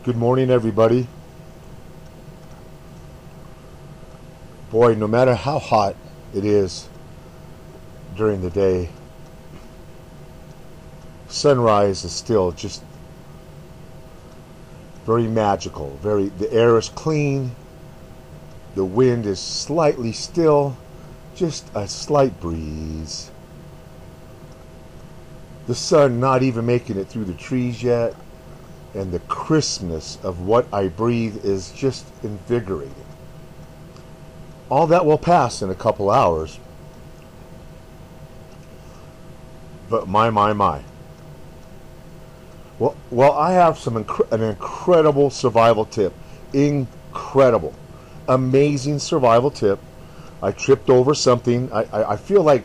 Good morning, everybody. Boy, no matter how hot it is during the day, sunrise is still just very magical. The air is clean, the wind is slightly still, just a slight breeze. The sun not even making it through the trees yet, and the crispness of what I breathe is just invigorating. All that will pass in a couple hours. But my. Well, I have an incredible survival tip. Incredible. Amazing survival tip. I tripped over something. I feel like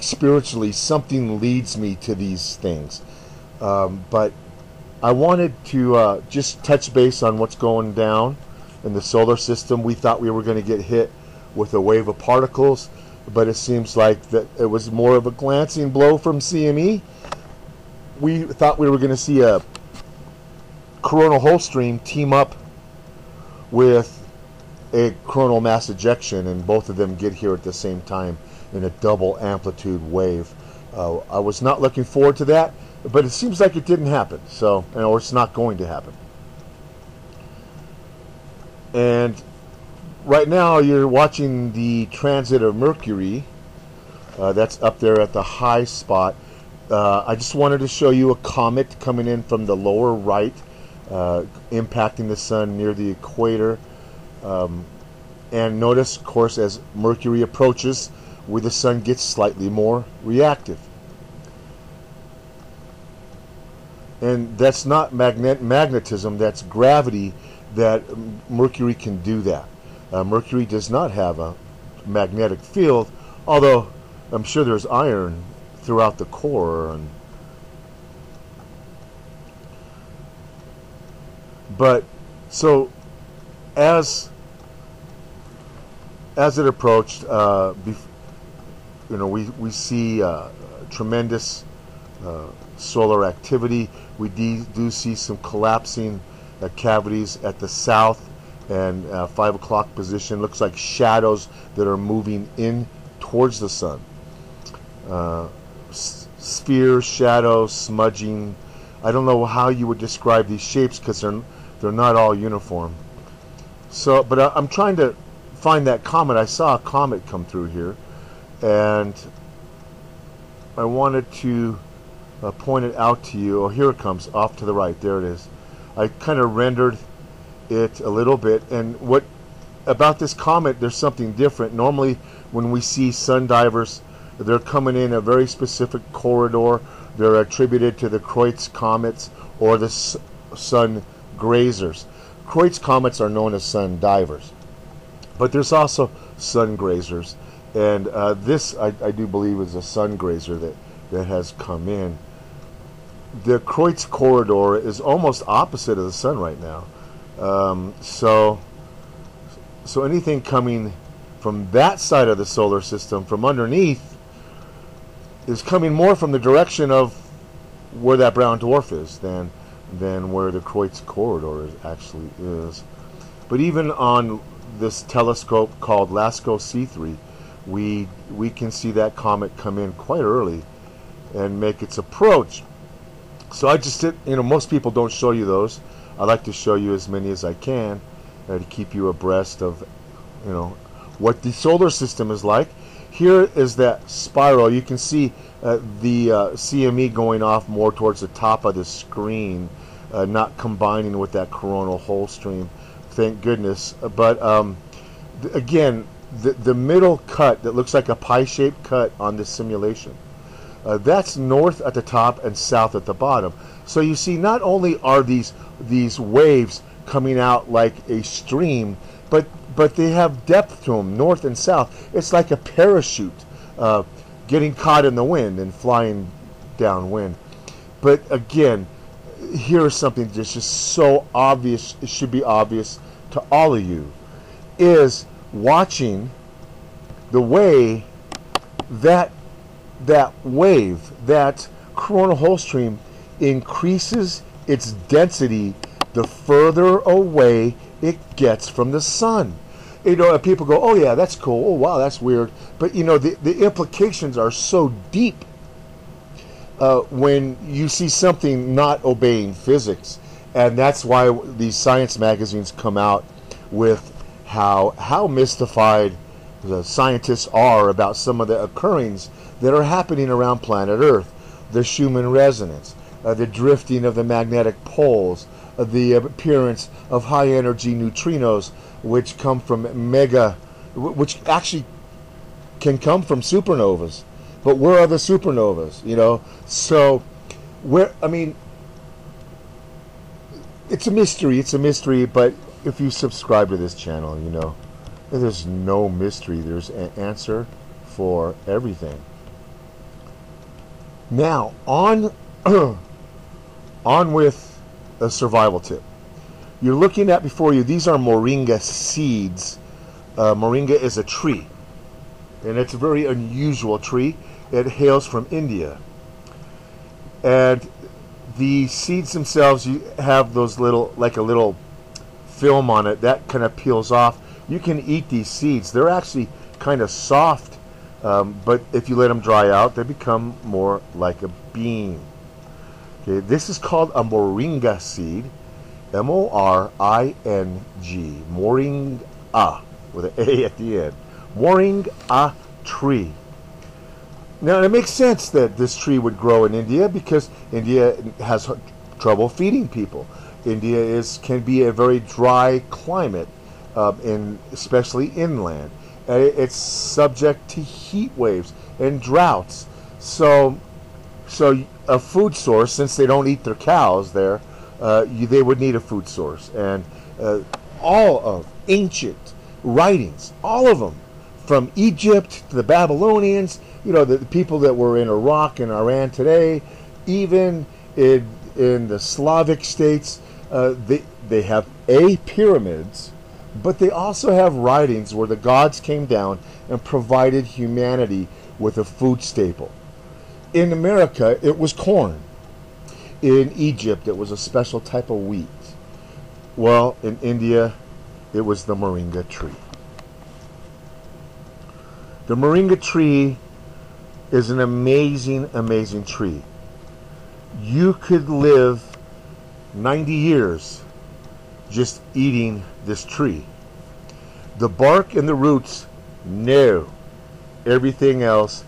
spiritually something leads me to these things. But I wanted to just touch base on what's going down in the solar system. We thought we were going to get hit with a wave of particles, but it seems like that it was more of a glancing blow from CME. We thought we were going to see a coronal hole stream team up with a coronal mass ejection, and both of them get here at the same time in a double amplitude wave. I was not looking forward to that, but it seems like it didn't happen, or it's not going to happen. And right now you're watching the transit of Mercury. That's up there at the high spot. I just wanted to show you a comet coming in from the lower right, impacting the sun near the equator. And notice, of course, as Mercury approaches, where the sun gets slightly more reactive. And that's not magnetism, that's gravity, that Mercury can do that. Mercury does not have a magnetic field, although I'm sure there's iron throughout the core. But so as it approached, we see tremendous solar activity. We do see some collapsing cavities at the south and 5 o'clock position. Looks like shadows that are moving in towards the sun. Spheres, shadows, smudging. I don't know how you would describe these shapes because they're not all uniform. So, but I'm trying to find that comet. I saw a comet come through here, and I wanted to point it out to you. Oh, here it comes off to the right. There it is. I kind of rendered it a little bit, and what about this comet, there's something different. Normally when we see sun divers, they're coming in a very specific corridor. They're attributed to the Kreutz comets or the sun grazers. Kreutz comets are known as sun divers, but there's also sun grazers, and this I do believe is a sun grazer that has come in. The Kreutz corridor is almost opposite of the sun right now. So anything coming from that side of the solar system, from underneath, is coming more from the direction of where that brown dwarf is than where the Kreutz corridor actually is. But even on this telescope called LASCO C3, we can see that comet come in quite early and make its approach. So I just did, most people don't show you those. I like to show you as many as I can to keep you abreast of, what the solar system is like. Here is that spiral. You can see the CME going off more towards the top of the screen, not combining with that coronal hole stream. Thank goodness. But again, the middle cut that looks like a pie-shaped cut on this simulation, that's north at the top and south at the bottom. So you see, not only are these waves coming out like a stream, but they have depth to them, north and south. It's like a parachute getting caught in the wind and flying downwind. But again, here's something that's just so obvious, it should be obvious to all of you, is watching the way that wave, that coronal hole stream, increases its density the further away it gets from the sun. You know, people go, oh yeah, that's cool. Oh wow, that's weird. But you know, the implications are so deep when you see something not obeying physics. And that's why these science magazines come out with how mystified the scientists are about some of the occurrences that are happening around planet Earth. The Schumann resonance, the drifting of the magnetic poles, the appearance of high energy neutrinos, which come from which actually can come from supernovas. But where are the supernovas? You know, so I mean, it's a mystery. It's a mystery. But if you subscribe to this channel, you know, there's no mystery. There's an answer for everything. Now on on with a survival tip. You're looking at before you, these are moringa seeds. Moringa is a tree, and it's a very unusual tree. It hails from India, and the seeds themselves, you have those little, like a little film on it that kind of peels off. You can eat these seeds. They're actually kind of soft, but if you let them dry out, they become more like a bean. Okay, this is called a moringa seed, M-O-R-I-N-G, moringa, with an A at the end. Moringa tree. Now, it makes sense that this tree would grow in India because India has trouble feeding people. India can be a very dry climate, especially inland. It's subject to heat waves and droughts. So a food source, since they don't eat their cows there, they would need a food source. And all of ancient writings, all of them, from Egypt to the Babylonians, you know, the people that were in Iraq and Iran today, even in the Slavic states, they have pyramids, but they also have writings where the gods came down and provided humanity with a food staple. In America, it was corn. In Egypt, it was a special type of wheat. Well, in India, it was the moringa tree. The moringa tree is an amazing, amazing tree. You could live 90 years just eating this tree. The bark and the roots, no. Everything else,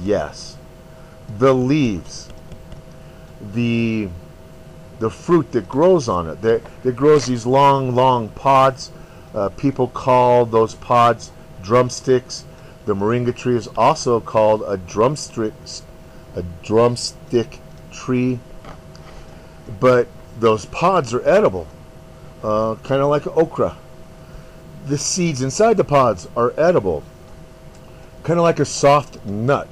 yes. The leaves, the fruit that grows on it, that grows these long pods. People call those pods drumsticks. The moringa tree is also called a drumstick tree, but those pods are edible, kind of like okra. The seeds inside the pods are edible, kind of like a soft nut.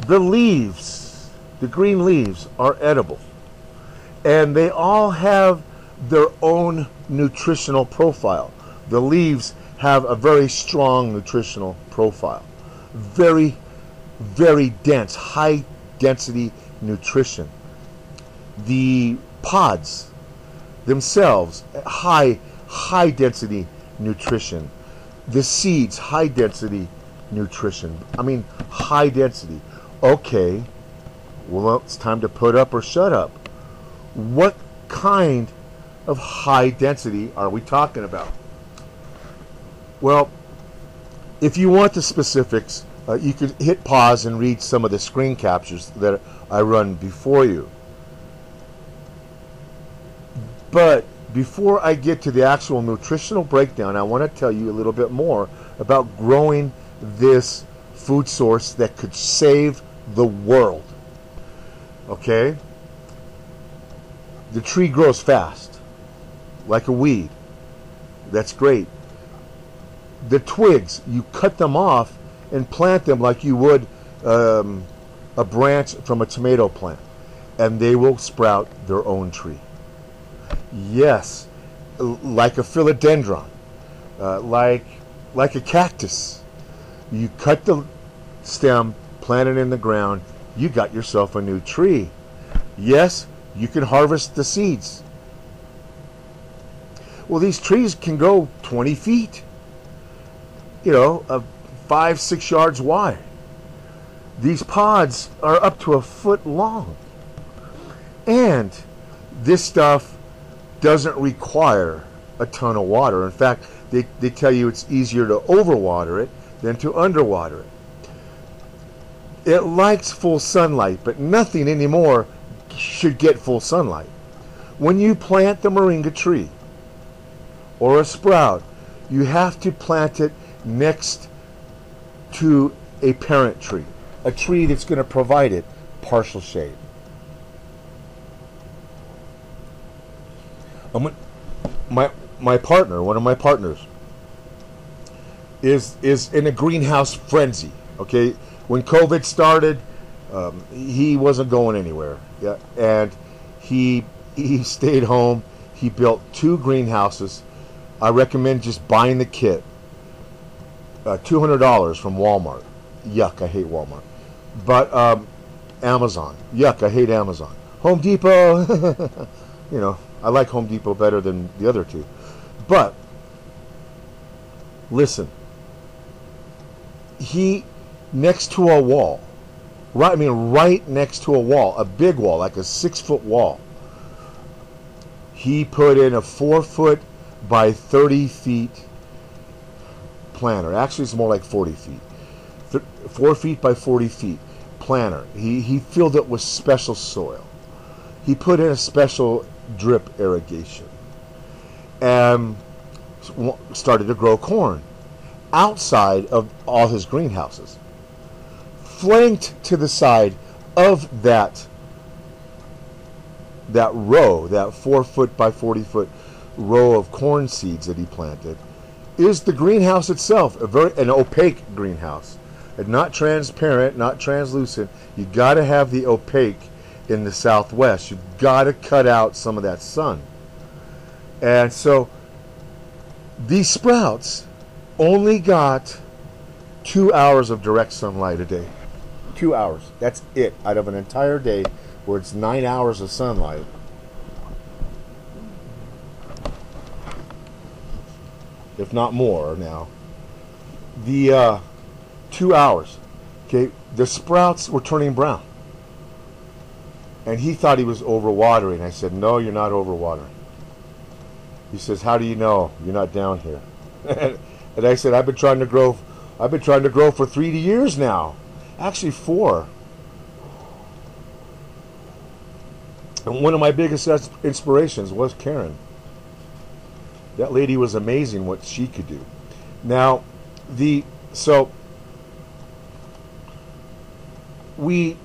The leaves, the green leaves, are edible, and they all have their own nutritional profile. The leaves have a very strong nutritional profile. Very, very dense, high density nutrition. The pods themselves, high density nutrition. The seeds, high density nutrition. I mean, high density. Okay, well, it's time to put up or shut up. What kind of high density are we talking about? Well, if you want the specifics, you could hit pause and read some of the screen captures that I run before you. But before I get to the actual nutritional breakdown, I want to tell you a little bit more about growing this food source that could save the world. Okay? The tree grows fast, like a weed. That's great. The twigs, you cut them off and plant them like you would a branch from a tomato plant, and they will sprout their own tree. Yes, like a philodendron, like a cactus. You cut the stem, plant it in the ground, you got yourself a new tree. Yes, you can harvest the seeds. Well, these trees can go 20 feet, you know, 5, 6 yards wide. These pods are up to a foot long. And this stuff doesn't require a ton of water. In fact, they tell you it's easier to overwater it than to underwater it. It likes full sunlight, but nothing anymore should get full sunlight. When you plant the moringa tree or a sprout, you have to plant it next to a parent tree, a tree that's going to provide it partial shade. My partner, one of my partners, is in a greenhouse frenzy. Okay, when COVID started, he wasn't going anywhere. Yeah, and he stayed home. He built 2 greenhouses. I recommend just buying the kit. $200 from Walmart. Yuck, I hate Walmart. But Amazon. Yuck, I hate Amazon. Home Depot. You know, I like Home Depot better than the other 2. But listen, he next to a wall, right next to a wall, a big wall, like a 6-foot wall. He put in a 4-foot by 30 feet planter. Actually, it's more like 40 feet. 4 feet by 40 feet planter. He filled it with special soil. He put in a special drip irrigation and started to grow corn outside of all his greenhouses. Flanked to the side of that row, that 4-foot by 40-foot row of corn seeds that he planted, is the greenhouse itself, an opaque greenhouse. And not transparent, not translucent. You got to have the opaque in the Southwest. You got to cut out some of that sun. And so these sprouts only got 2 hours of direct sunlight a day. 2 hours. That's it. Out of an entire day where it's 9 hours of sunlight. If not more now. The 2 hours. Okay, the sprouts were turning brown. And he thought he was overwatering. I said, no, you're not overwatering. He says, how do you know? You're not down here. And I said, I've been trying to grow for 3 years now. Actually 4. And one of my biggest inspirations was Karen. That lady was amazing what she could do. Now, so we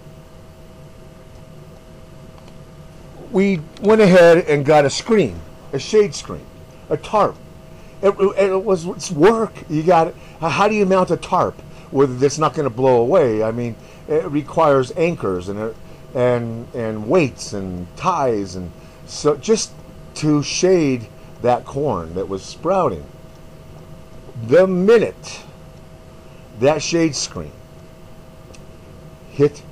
went ahead and got a screen, a shade screen, a tarp. It's work. You got it. How do you mount a tarp that's not going to blow away? I mean, it requires anchors and weights and ties, and so just to shade that corn that was sprouting. The minute that shade screen hit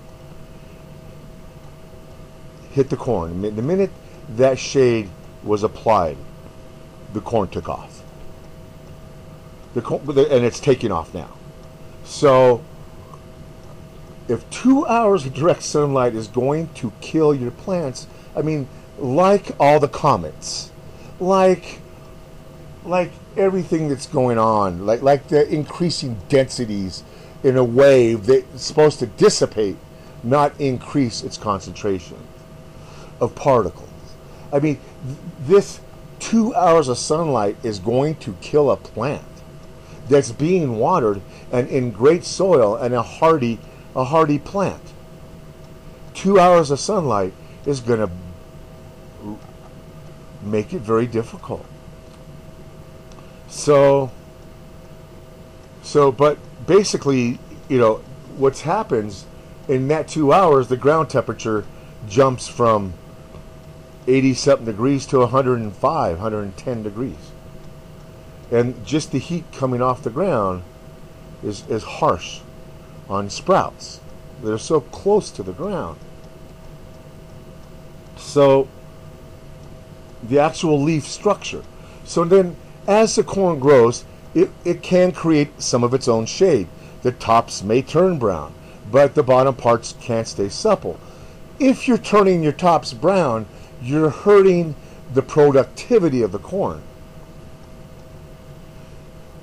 the corn, the minute that shade was applied, the corn took off. And it's taking off now. So if 2 hours of direct sunlight is going to kill your plants, I mean, like all the comets, like everything that's going on, like the increasing densities in a wave that's supposed to dissipate, not increase its concentration of particles. I mean, this 2 hours of sunlight is going to kill a plant that's being watered and in great soil and a hardy plant. 2 hours of sunlight is going to make it very difficult. But basically, you know, what happens in that 2 hours, the ground temperature jumps from 80-something degrees to 105, 110 degrees. And just the heat coming off the ground is harsh on sprouts. They're so close to the ground. So the actual leaf structure. So then, as the corn grows, it can create some of its own shade. The tops may turn brown, but the bottom parts can't stay supple. If you're turning your tops brown, you're hurting the productivity of the corn.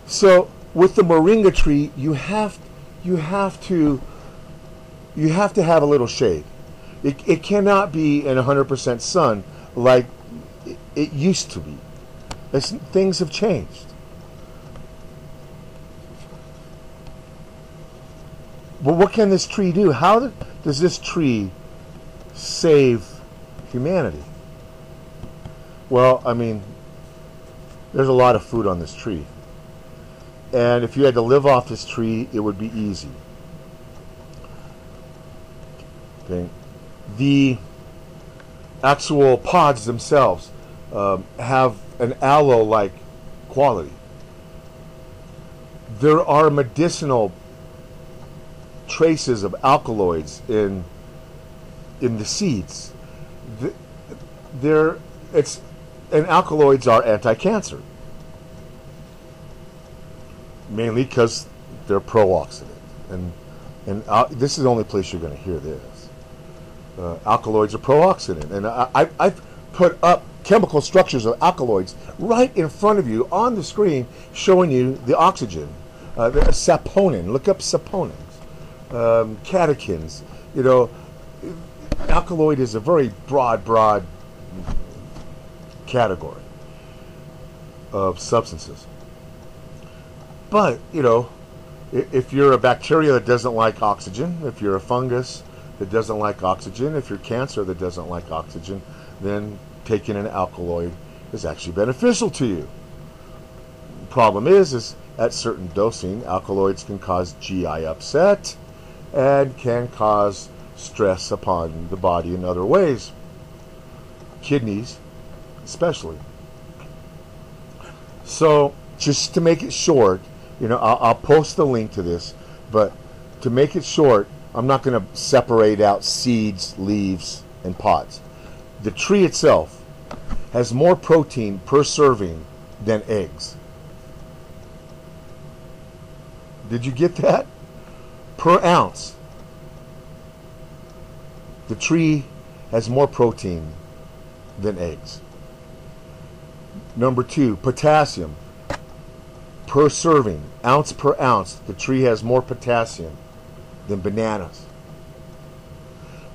So with the moringa tree, you have to have a little shade. It cannot be in 100% sun like it used to be. Things have changed. But what can this tree do? How does this tree save humanity? Well, I mean, there's a lot of food on this tree. And if you had to live off this tree, it would be easy. Okay. The actual pods themselves have an aloe-like quality. There are medicinal traces of alkaloids in the seeds. And alkaloids are anti-cancer, mainly because they're pro-oxidant. And this is the only place you're going to hear this. Alkaloids are pro-oxidant, and I've put up chemical structures of alkaloids right in front of you on the screen, showing you the oxygen, the saponin. Look up saponins, catechins. You know, alkaloid is a very broad category of substances. But you know, if you're a bacteria that doesn't like oxygen, if you're a fungus that doesn't like oxygen, if you're cancer that doesn't like oxygen, then taking an alkaloid is actually beneficial to you. The problem is at certain dosing, alkaloids can cause GI upset and can cause stress upon the body in other ways, kidneys especially. So just to make it short, you know, I'll post the link to this, but to make it short, I'm not going to separate out seeds, leaves, and pods. The tree itself has more protein per serving than eggs. Did you get that? Per ounce. The tree has more protein than eggs. Number 2, potassium. Per serving, ounce per ounce, the tree has more potassium than bananas.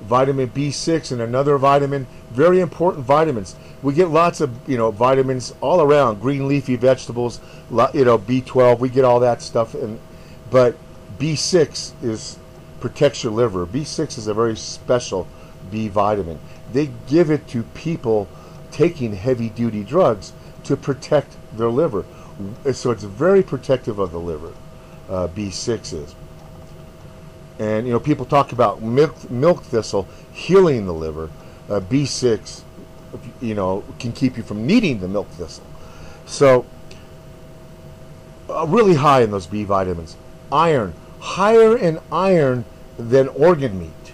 Vitamin B6 and another vitamin, very important vitamins. We get lots of, you know, vitamins all around, green leafy vegetables, you know, B12, we get all that stuff. But B6 protects your liver. B6 is a very special B vitamin. They give it to people taking heavy duty drugs to protect their liver. So it's very protective of the liver, B6 is. And, you know, people talk about milk thistle healing the liver. B6, you know, can keep you from needing the milk thistle. So, really high in those B vitamins. Iron, higher in iron than organ meat.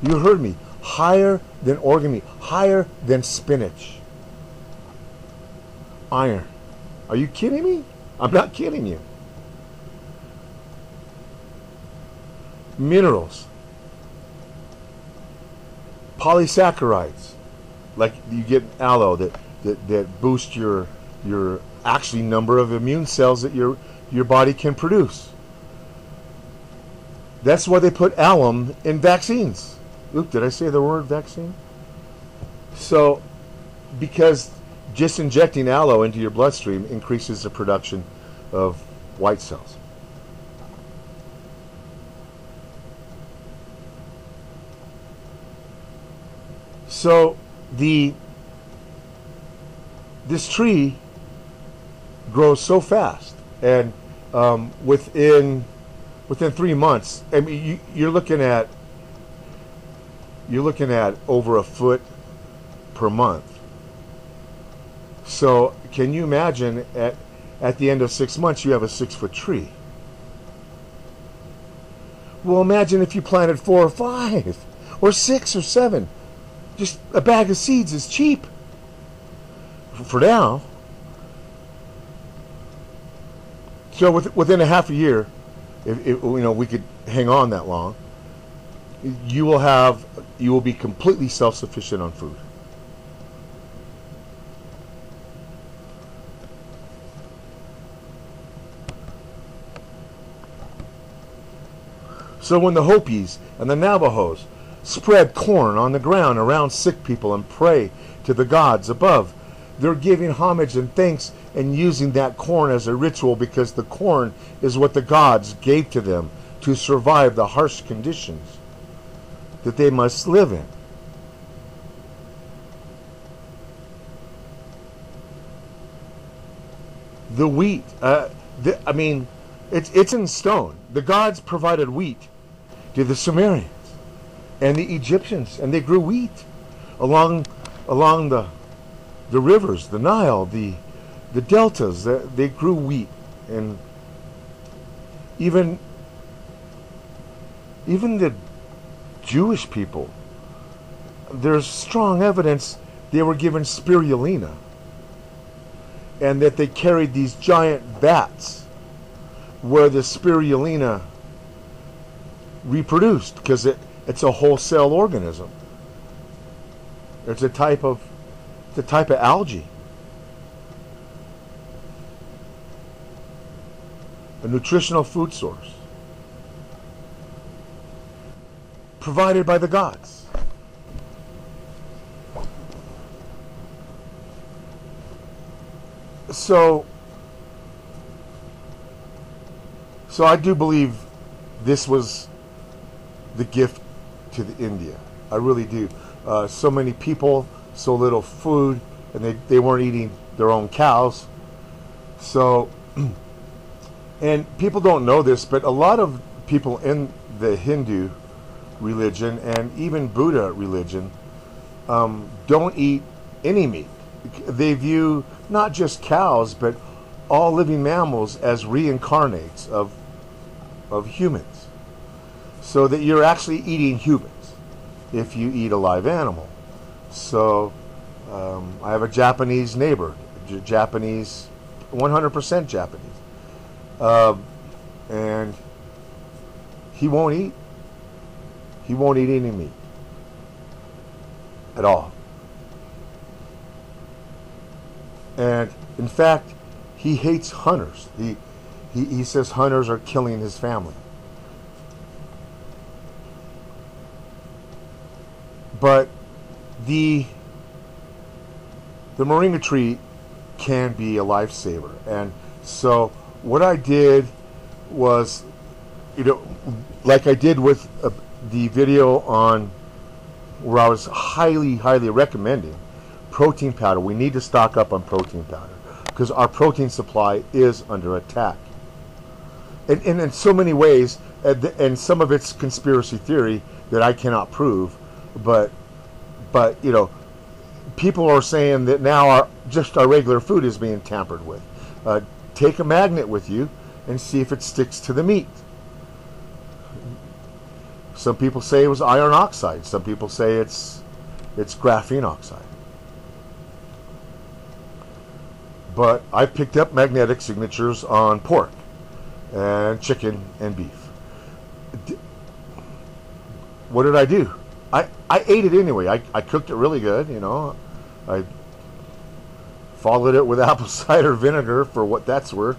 You heard me. Higher than organ meat. Higher than spinach. Iron. Are you kidding me? I'm not kidding you. Minerals. Polysaccharides. Like you get aloe that boost your actually number of immune cells that your body can produce. That's why they put alum in vaccines. Oop, did I say the word vaccine? So, because just injecting aloe into your bloodstream increases the production of white cells. So this tree grows so fast, and within 3 months, I mean, you're looking at over a foot per month. So can you imagine at the end of 6 months you have a 6-foot tree? Well, imagine if you planted 4 or 5 or 6 or 7. Just a bag of seeds is cheap. for now. So within a half a year, if we could hang on that long, you will be completely self-sufficient on food. So when the Hopis and the Navajos spread corn on the ground around sick people and pray to the gods above, they're giving homage and thanks and using that corn as a ritual, because the corn is what the gods gave to them to survive the harsh conditions that they must live in. The wheat, it's in stone. The gods provided wheat to the Sumerians and the Egyptians, and they grew wheat along the rivers, the Nile, the deltas. They grew wheat, and even the Jewish people, there's strong evidence they were given spirulina, and that they carried these giant vats where the spirulina reproduced, because it's a wholesale organism. It's a type of algae, a nutritional food source provided by the gods. So I do believe this was the gift to India. I really do. So many people, so little food, and they weren't eating their own cows. So, and people don't know this, but a lot of people in the Hindu religion and even Buddha religion don't eat any meat. They view not just cows, but all living mammals as reincarnates of humans. So that you're actually eating humans if you eat a live animal. So I have a Japanese neighbor, Japanese, 100% Japanese, and he won't eat any meat at all. And in fact, he hates hunters. He says hunters are killing his family. But the Moringa tree can be a lifesaver. And so what I did was, like I did with the video on where I was highly recommending protein powder. We need to stock up on protein powder because our protein supply is under attack. And in so many ways, and some of it's conspiracy theory that I cannot prove, but people are saying that now our regular food is being tampered with. Take a magnet with you and see if it sticks to the meat. Some people say it was iron oxide. Some people say it's graphene oxide. But I've picked up magnetic signatures on pork and chicken and beef. What did I do? I ate it anyway. I cooked it really good, I followed it with apple cider vinegar for what that's worth.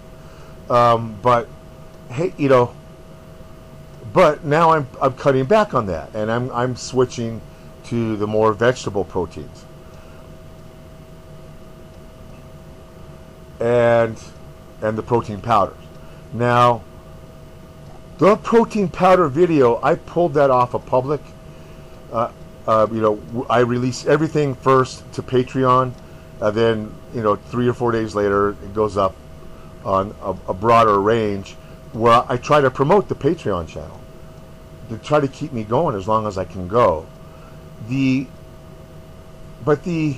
But hey, but now I'm cutting back on that, and I'm switching to the more vegetable proteins. And the protein powders. Now, the protein powder video, I pulled that off of public. I release everything first to Patreon, then 3 or 4 days later it goes up on a broader range, where I try to promote the Patreon channel to try to keep me going as long as I can go. But the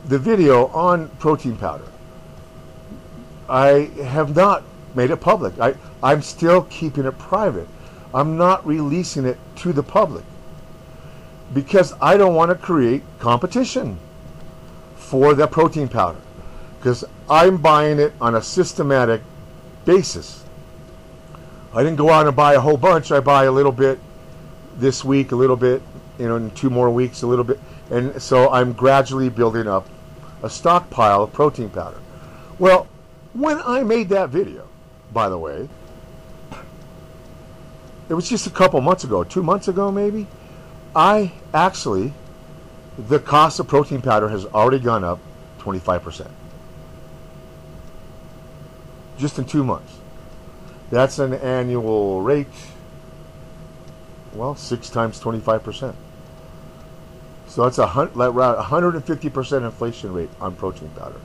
video on protein powder, I have not made it public. I'm still keeping it private. I'm not releasing it to the public because I don't want to create competition for the protein powder, because I'm buying it on a systematic basis. I didn't go out and buy a whole bunch. I buy a little bit this week, a little bit, in 2 more weeks, a little bit. And so I'm gradually building up a stockpile of protein powder. Well, when I made that video, by the way, it was just a couple months ago, 2 months ago maybe, the cost of protein powder has already gone up 25%. Just in 2 months. That's an annual rate, well, 6 times 25%. So that's around 150% inflation rate on protein powder.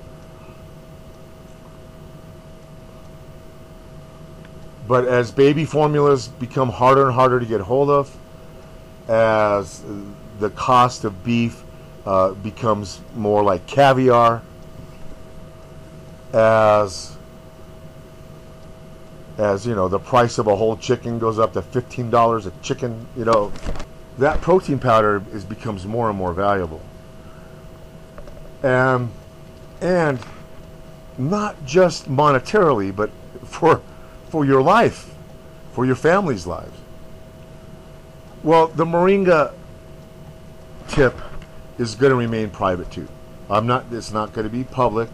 But as baby formulas become harder and harder to get hold of, as the cost of beef becomes more like caviar, as the price of a whole chicken goes up to $15 a chicken, that protein powder becomes more and more valuable. And not just monetarily, but for your life, for your family's lives. Well, the Moringa tip is going to remain private too. It's not going to be public,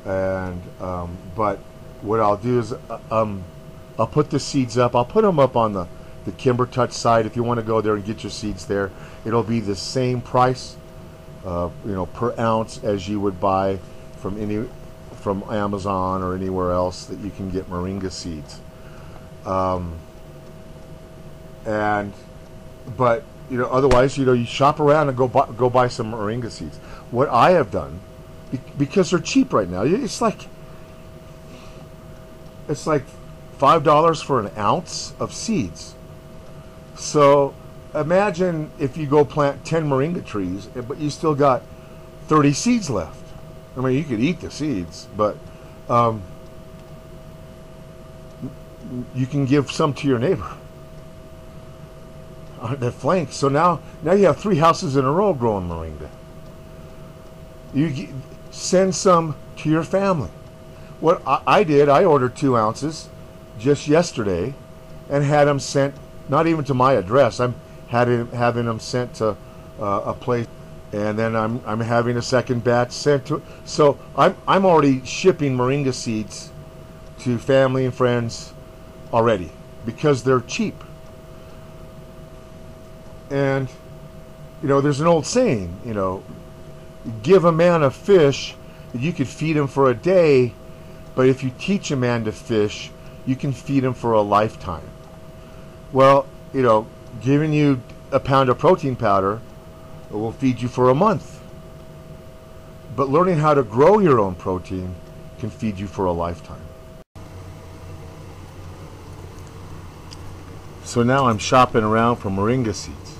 and but what I'll do is I'll put the seeds up. I'll put them up on the Kimber Touch site. If you want to go there and get your seeds there, it'll be the same price, per ounce as you would buy from Amazon or anywhere else that you can get Moringa seeds. But otherwise, you shop around and go buy some Moringa seeds. What I have done, because they're cheap right now, it's like $5 for an ounce of seeds. So imagine if you go plant 10 Moringa trees, but you still got 30 seeds left. I mean, you could eat the seeds, but you can give some to your neighbor on the flank. So now you have 3 houses in a row growing Moringa. You send some to your family. What I did, I ordered 2 ounces just yesterday and had them sent, not even to my address. I'm having them sent to a place, and then I'm having a second batch sent to. So I'm already shipping Moringa seeds to family and friends already because they're cheap. And there's an old saying, give a man a fish, you could feed him for a day, but if you teach a man to fish, you can feed him for a lifetime. Well, giving you a pound of protein powder will feed you for a month. But learning how to grow your own protein can feed you for a lifetime. So now I'm shopping around for Moringa seeds,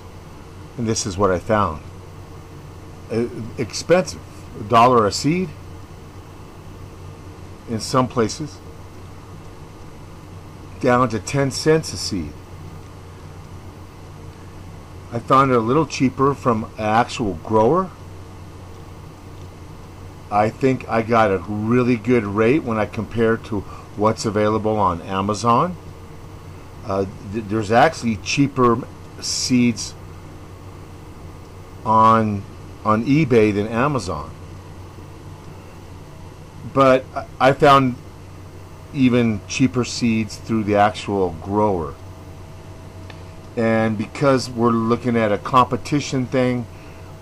and this is what I found. Expensive, $1 a seed in some places, down to 10 cents a seed. I found it a little cheaper from an actual grower. I think I got a really good rate when I compared to what's available on Amazon. There's actually cheaper seeds on eBay than Amazon. But I found even cheaper seeds through the actual grower. And because we're looking at a competition thing,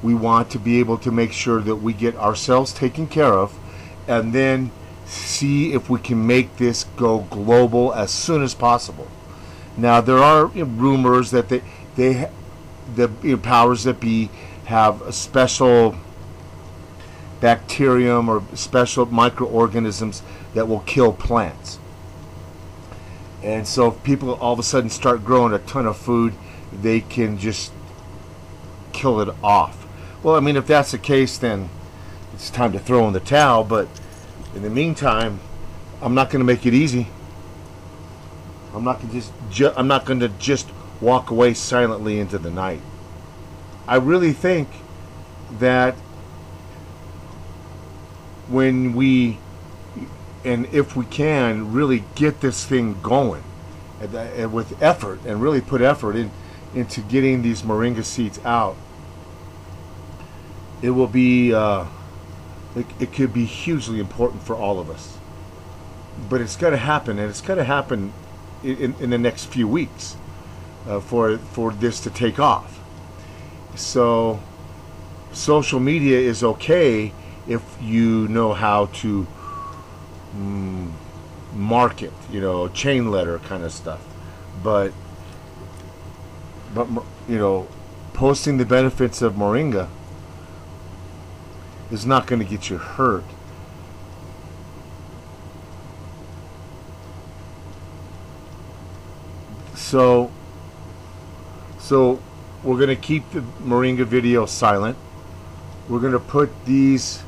we want to be able to make sure that we get ourselves taken care of, and then see if we can make this go global as soon as possible. Now there are rumors that the powers that be have a special bacterium or special microorganisms that will kill plants. And so if people all of a sudden start growing a ton of food, they can just kill it off. Well, I mean, if that's the case, then it's time to throw in the towel. But in the meantime, I'm not going to make it easy. I'm not going to just walk away silently into the night. I really think that when we, and if we can really get this thing going and with effort, and really put effort into getting these moringa seeds out, it will be it could be hugely important for all of us. But it's got to happen, and it's got to happen in the next few weeks for this to take off. So social media is okay if you know how to market, chain letter kind of stuff. But posting the benefits of moringa is not going to get you hurt. So we're going to keep the moringa video silent. We're going to put these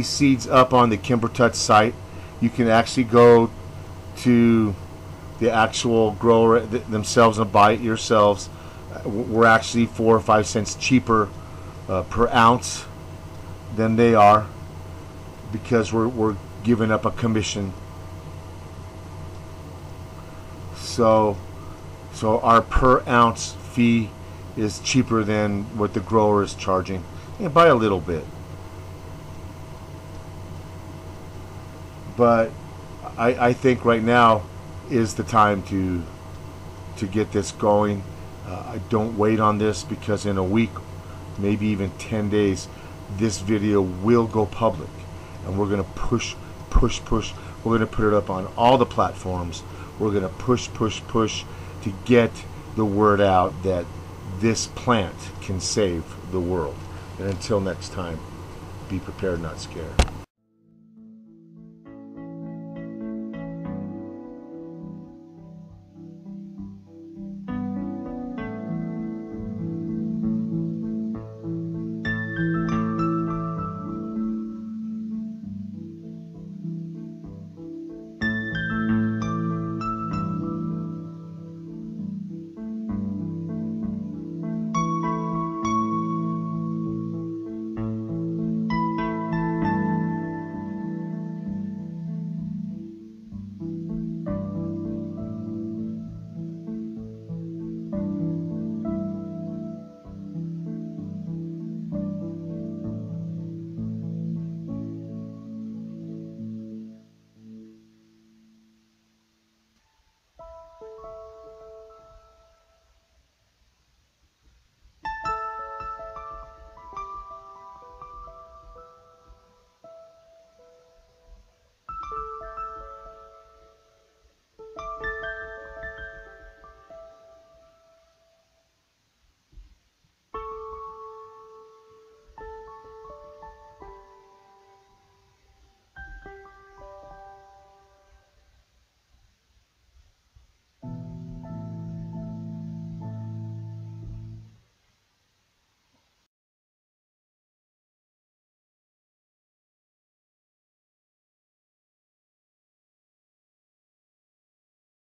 seeds up on the KimberTouch site. You can actually go to the actual grower themselves and buy it yourselves. We're actually 4 or 5 cents cheaper per ounce than they are, because we're giving up a commission. So our per ounce fee is cheaper than what the grower is charging, by a little bit. But I think right now is the time to get this going. I don't wait on this, because in a week, maybe even 10 days, this video will go public, and we're going to push. We're going to put it up on all the platforms. We're going to push to get the word out that this plant can save the world. And until next time, be prepared, not scared.